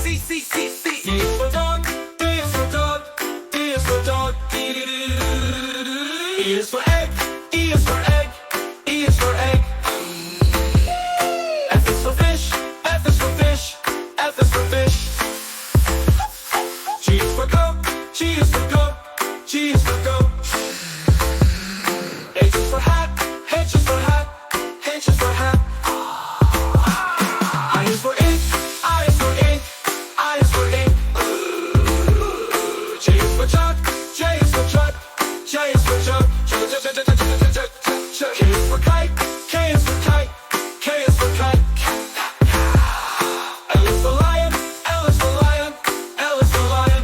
C, C, C, C. D is for dog, D is for dog, D is for dog. E is for egg, E is for egg, E is for egg. F is for fish, F is for fish, F is for fish. G is for goat, G is for goat, G is for goat. H is for hat, H is for hat, H is for hat. I is for ink, I is for ink, I is for ink. J is for jug, J is for jug, J is for jug. K is for kite, K is for kite, K is for kite. L is for lion, L is for lion, L is for lion.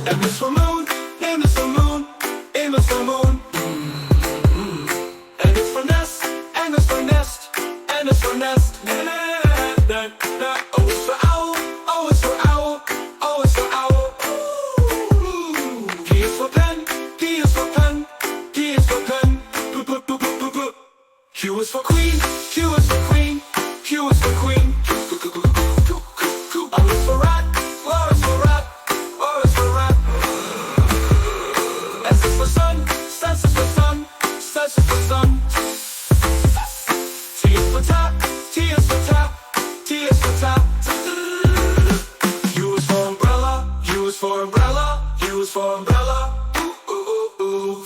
M is for moon, M is for moon, M is for moon. N is for nest, N is for nest, N is for nest. O is for owl, O is for owl, O is for owl. P is for pen, P is for pen, P is for pen. Q is for queen, Q is for queen, Q is for queen. R is for rat, R is for rat, R is for rat. S is for sun, S is for sun, S is for sun. T is for tap, T is for tap, T is for tap. U is for umbrella, U is for umbrella, U is for umbrella.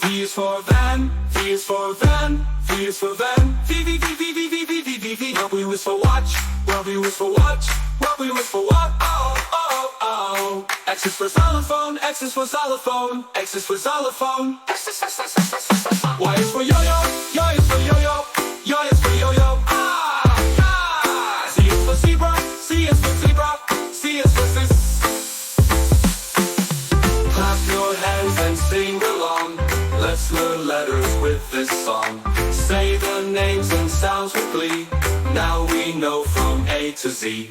V is for van, V is for van, V is for van. V, V, V, V, V, V, V, V, V, V. W is for watch, W is for watch, W is for what? Oh, oh, oh. X is for xylophone, X is for xylophone, X is for xylophone. Y is for yo-yo, Y is for yo-yo, Y is for yo-yo. Z is for zebra, Z is for zebra, Z is for sis. Clap your hands and sing along. Let's learn letters with this song. Say the names and sounds with glee. Now we know from A to Z.